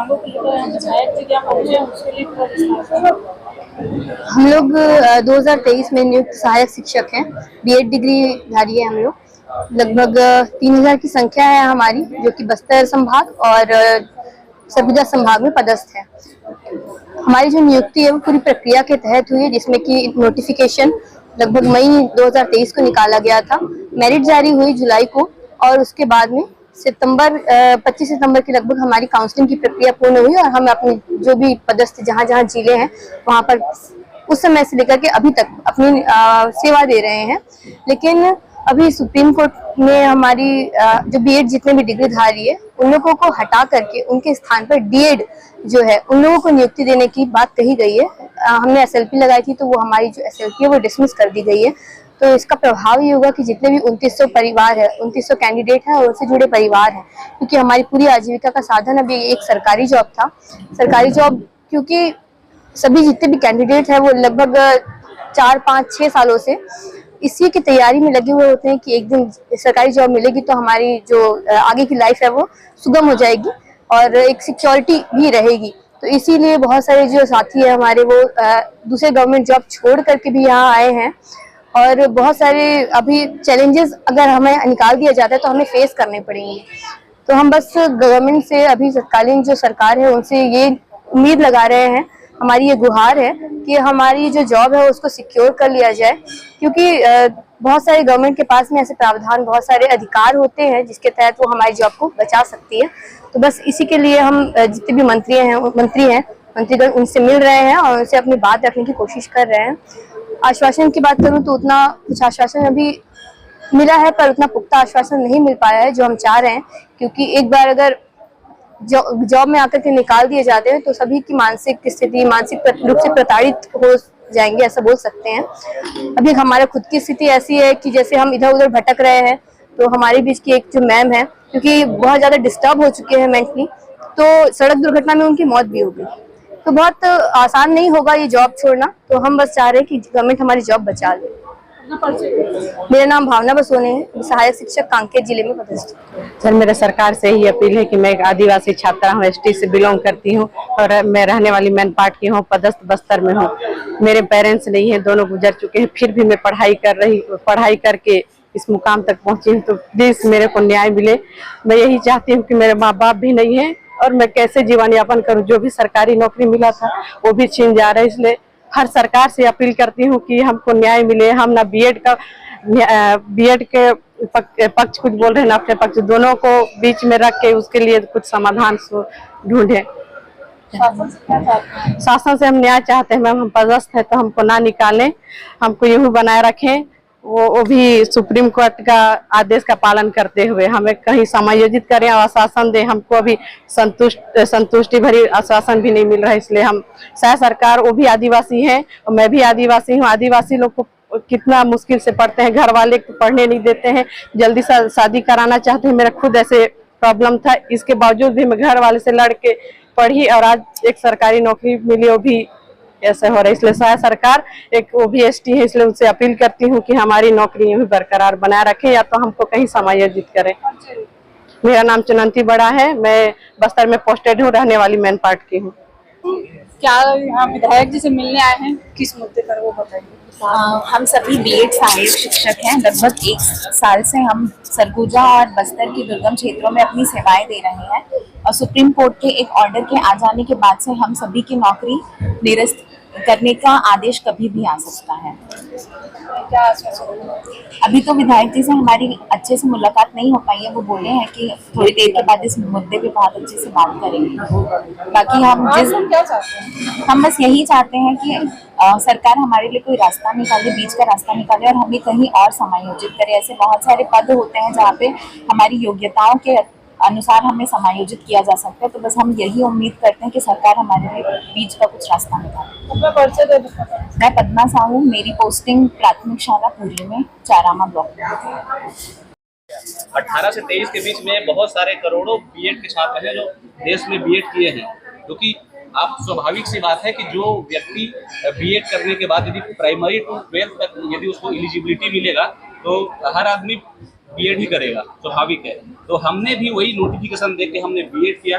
मांगों को लेकर विधायक जी क्या पहुंचे उसके लिए पूरा विस्तार। हम लोग 2023 में नियुक्त सहायक शिक्षक हैं। बीएड डिग्री धारी है हम लोग। लगभग 3000 की संख्या है हमारी, जो कि बस्तर संभाग और सरगुजा संभाग में पदस्थ है। हमारी जो नियुक्ति है वो पूरी प्रक्रिया के तहत हुई है, जिसमें कि नोटिफिकेशन लगभग मई 2023 को निकाला गया था। मेरिट जारी हुई जुलाई को और उसके बाद में 25 सितंबर के लगभग हमारी काउंसलिंग की प्रक्रिया पूर्ण हुई और हम अपने जो भी पदस्थ जहाँ जहाँ जिले हैं वहाँ पर उस समय से लेकर के अभी तक अपनी सेवा दे रहे हैं। लेकिन अभी सुप्रीम कोर्ट ने हमारी जो बीएड जितने भी डिग्रीधारी है उन लोगों को हटा करके उनके स्थान पर डीएड जो है उन लोगों को नियुक्ति देने की बात कही गई है। हमने एसएलपी लगाई थी तो वो हमारी जो एसएलपी है वो डिसमिस कर दी गई है। तो इसका प्रभाव ये होगा कि जितने भी 2900 परिवार है, 2900 कैंडिडेट है और उनसे जुड़े परिवार हैं, क्योंकि हमारी पूरी आजीविका का साधन अभी एक सरकारी जॉब था। सरकारी जॉब क्योंकि सभी जितने भी कैंडिडेट हैं वो लगभग 4, 5, 6 सालों से इसी की तैयारी में लगे हुए होते हैं कि एक दिन सरकारी जॉब मिलेगी तो हमारी जो आगे की लाइफ है वो सुगम हो जाएगी और एक सिक्योरिटी भी रहेगी। तो इसीलिए बहुत सारे जो साथी है हमारे वो दूसरे गवर्नमेंट जॉब छोड़ करके भी यहाँ आए हैं और बहुत सारे अभी चैलेंजेस अगर हमें निकाल दिया जाता है तो हमें फेस करने पड़ेंगे। तो हम बस गवर्नमेंट से अभी तत्कालीन जो सरकार है उनसे ये उम्मीद लगा रहे हैं, हमारी ये गुहार है कि हमारी जो जॉब है उसको सिक्योर कर लिया जाए, क्योंकि बहुत सारे गवर्नमेंट के पास में ऐसे प्रावधान, बहुत सारे अधिकार होते हैं जिसके तहत वो हमारी जॉब को बचा सकती है। तो बस इसी के लिए हम जितने भी मंत्रीगण उनसे मिल रहे हैं और उनसे अपनी बात रखने की कोशिश कर रहे हैं। आश्वासन की बात करूं तो उतना कुछ आश्वासन अभी मिला है पर उतना पुख्ता आश्वासन नहीं मिल पाया है जो हम चाह रहे हैं, क्योंकि एक बार अगर जॉब में आकर के निकाल दिए जाते हैं तो सभी की मानसिक स्थिति मानसिक रूप से प्रताड़ित हो जाएंगे, ऐसा बोल सकते हैं। अभी हमारा खुद की स्थिति ऐसी है कि जैसे हम इधर उधर भटक रहे हैं, तो हमारे बीच की एक जो मैम है क्योंकि बहुत ज़्यादा डिस्टर्ब हो चुके हैं मेंटली, तो सड़क दुर्घटना में उनकी मौत भी हो गई। तो बहुत आसान नहीं होगा ये जॉब छोड़ना, तो हम बस चाह रहे हैं कि गवर्नमेंट हमारी जॉब बचा ले। मेरा नाम भावना बसोने है, सहायक शिक्षक कांकेर जिले में पदस्थ। सर, मेरा सरकार से ही अपील है कि मैं एक आदिवासी छात्रा हूँ, एसटी से बिलोंग करती हूँ और मैं रहने वाली मैनपाट की हूँ, पदस्थ बस्तर में हूँ। मेरे पेरेंट्स नहीं है, दोनों गुजर चुके हैं, फिर भी मैं पढ़ाई करके इस मुकाम तक पहुंची हूँ। तो प्लीज मेरे को न्याय मिले। मैं यही चाहती हूँ कि मेरे माँ बाप भी नहीं है और मैं कैसे जीवन यापन करूँ। जो भी सरकारी नौकरी मिला था वो भी छीन जा रहा है, इसलिए हर सरकार से अपील करती हूँ कि हमको न्याय मिले। हम ना बीएड के पक्ष कुछ बोल रहे हैं ना अपने पक्ष, दोनों को बीच में रख के उसके लिए कुछ समाधान ढूंढे। शासन से हम न्याय चाहते हैं मैम। हम पदस्थ है तो हमको ना निकालें, हमको यूं बनाए रखें, वो भी सुप्रीम कोर्ट का आदेश का पालन करते हुए हमें कहीं समायोजित करें और आश्वासन दें। हमको अभी संतुष्टि भरी आश्वासन भी नहीं मिल रहा है, इसलिए हम शायद सरकार, वो भी आदिवासी हैं और मैं भी आदिवासी हूँ। आदिवासी लोग को कितना मुश्किल से पढ़ते हैं, घर वाले पढ़ने नहीं देते हैं, जल्दी शादी कराना चाहते हैं। मेरा खुद ऐसे प्रॉब्लम था, इसके बावजूद भी मैं घर वाले से लड़ के पढ़ी और आज एक सरकारी नौकरी मिली, वो भी ऐसे हो रहा है। इसलिए शायद सरकार, एक वो भी एसटी है, इसलिए उनसे अपील करती हूँ कि हमारी नौकरी भी बरकरार बनाए रखें या तो हमको कहीं समायोजित करें। मेरा नाम चुनंती बड़ा है, मैं बस्तर में पोस्टेड हूँ, रहने वाली मैनपाट की हूँ। क्या हम विधायक जी से मिलने आए हैं, किस मुद्दे पर वो बताइए। हम सभी बीएड सहायक शिक्षक हैं। लगभग 1 साल से हम सरगुजा और बस्तर के दुर्गम क्षेत्रों में अपनी सेवाएं दे रहे हैं और सुप्रीम कोर्ट के एक ऑर्डर के आ जाने के बाद से हम सभी की नौकरी निरस्त करने का आदेश कभी भी आ सकता है। क्या अभी तो विधायक जी से हमारी अच्छे से मुलाकात नहीं हो पाई है। वो बोले हैं कि थोड़ी देर के बाद इस मुद्दे पे बहुत अच्छे से बात करेंगे। बाकी हम बस यही चाहते हैं कि सरकार हमारे लिए कोई रास्ता निकाले, बीच का रास्ता निकाले और हमें कहीं और समायोजित करे। ऐसे बहुत सारे पद होते हैं जहाँ पे हमारी योग्यताओं के अनुसार हमें समायोजित किया जा सकता है। तो बस हम यही उम्मीद करते हैं कि सरकार हमारे लिए बीच का कुछ रास्ता निकाले। मैं पद्मा साहू, मेरी पोस्टिंग प्राथमिक शाला पूरी में चारामा ब्लॉक में। 18 से 23 के बीच में बहुत सारे करोड़ों बीएड के छात्र हैं जो देश में बीएड किए हैं, क्योंकि आप स्वाभाविक सी बात है कि जो व्यक्ति बीएड करने के बाद यदि प्राइमरी टू 12th तक यदि उसको एलिजिबिलिटी मिलेगा तो हर आदमी बीएड ही करेगा, स्वाभाविक है। तो हमने भी वही नोटिफिकेशन देख के हमने बीएड किया,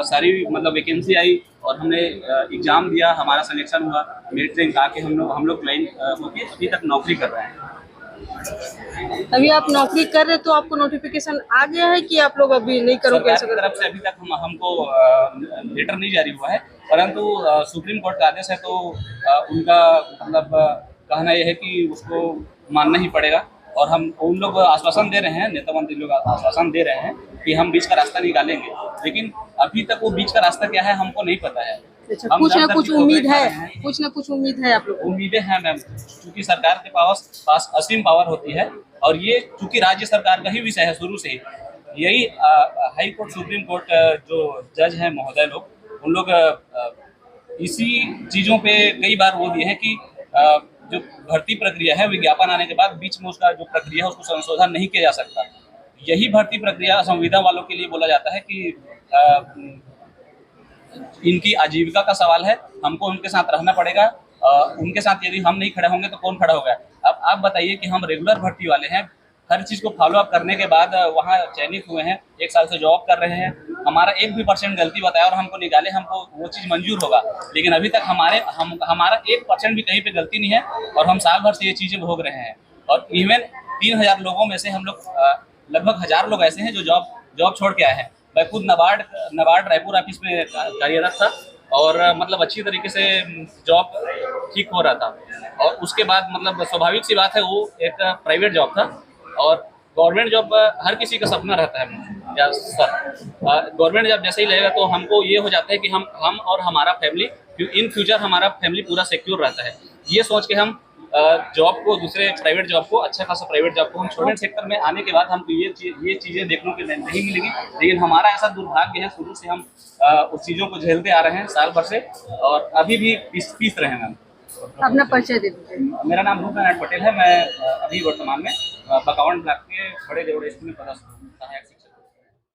सारी मतलब वैकेंसी आई और हमने एग्जाम दिया, हमारा सिलेक्शन हुआ, मेरिट रैंक आके हम लोग क्लाइन होके अभी तक नौकरी कर रहे हैं। अभी आप नौकरी कर रहे तो आपको नोटिफिकेशन आ गया है कि आप लोग अभी नहीं करोगे? सरकार की तरफ से अभी तक हमको लेटर नहीं जारी हुआ है, परंतु सुप्रीम कोर्ट का आदेश है तो उनका मतलब कहना यह है कि उसको मानना ही पड़ेगा। और हम उन लोग आश्वासन दे रहे हैं, नेता मंत्री लोग आश्वासन दे रहे हैं कि हम बीच का रास्ता निकालेंगे, लेकिन अभी तक वो बीच का रास्ता क्या है हमको नहीं पता है। अच्छा, कुछ ना कुछ उम्मीद है, कुछ ना कुछ उम्मीद है आप लोग? उम्मीदें हैं मैम, क्योंकि सरकार के पास असीम पावर होती है और ये चूंकि राज्य सरकार का ही विषय है शुरू से ही। यही हाई कोर्ट सुप्रीम कोर्ट जो जज हैं महोदय लोग, उन लोग इसी चीज़ों पे कई बार वो दिए हैं कि जो भर्ती प्रक्रिया है विज्ञापन आने के बाद बीच में उसका जो प्रक्रिया है उसको संशोधन नहीं किया जा सकता। यही भर्ती प्रक्रिया संविदा वालों के लिए बोला जाता है कि इनकी आजीविका का सवाल है, हमको उनके साथ रहना पड़ेगा, उनके साथ यदि हम नहीं खड़े होंगे तो कौन खड़ा होगा। अब आप बताइए कि हम रेगुलर भर्ती वाले हैं, हर चीज़ को फॉलो अप करने के बाद वहाँ चयनित हुए हैं, 1 साल से जॉब कर रहे हैं, हमारा 1% गलती बताया और हमको निकाले, हमको वो चीज़ मंजूर होगा। लेकिन अभी तक हमारा 1% भी कहीं पे गलती नहीं है और हम साल भर से ये चीज़ें भोग रहे हैं। और इवन 3000 लोगों में से हम लोग लगभग 1000 लोग ऐसे हैं जो जॉब छोड़ के आए हैं। मैं खुद नबार्ड रायपुर ऑफिस में कार्यरत था और मतलब अच्छी तरीके से जॉब ठीक हो रहा था। और उसके बाद मतलब स्वाभाविक सी बात है वो एक प्राइवेट जॉब था और गवर्नमेंट जॉब हर किसी का सपना रहता है या सर। गवर्नमेंट जॉब जैसे ही लगेगा तो हमको ये हो जाता है कि हम और हमारा फैमिली इन फ्यूचर हमारा फैमिली पूरा सिक्योर रहता है। ये सोच के हम जॉब को, दूसरे प्राइवेट जॉब को, अच्छा खासा प्राइवेट जॉब को, हम गवर्नमेंट सेक्टर में आने के बाद हमको ये चीज़ें देखने को नहीं मिलेगी। लेकिन हमारा ऐसा दुर्भाग्य है, शुरू से हम उस चीज़ों को झेलते आ रहे हैं साल भर से और अभी भी पीस रहे हैं। अपना परिचय दे दीजिए। मेरा नाम रूपनारायण पटेल है, मैं अभी वर्तमान में बकावंड ब्लॉक के बड़े देवड़े स्कूल में पदस्थ हूँ।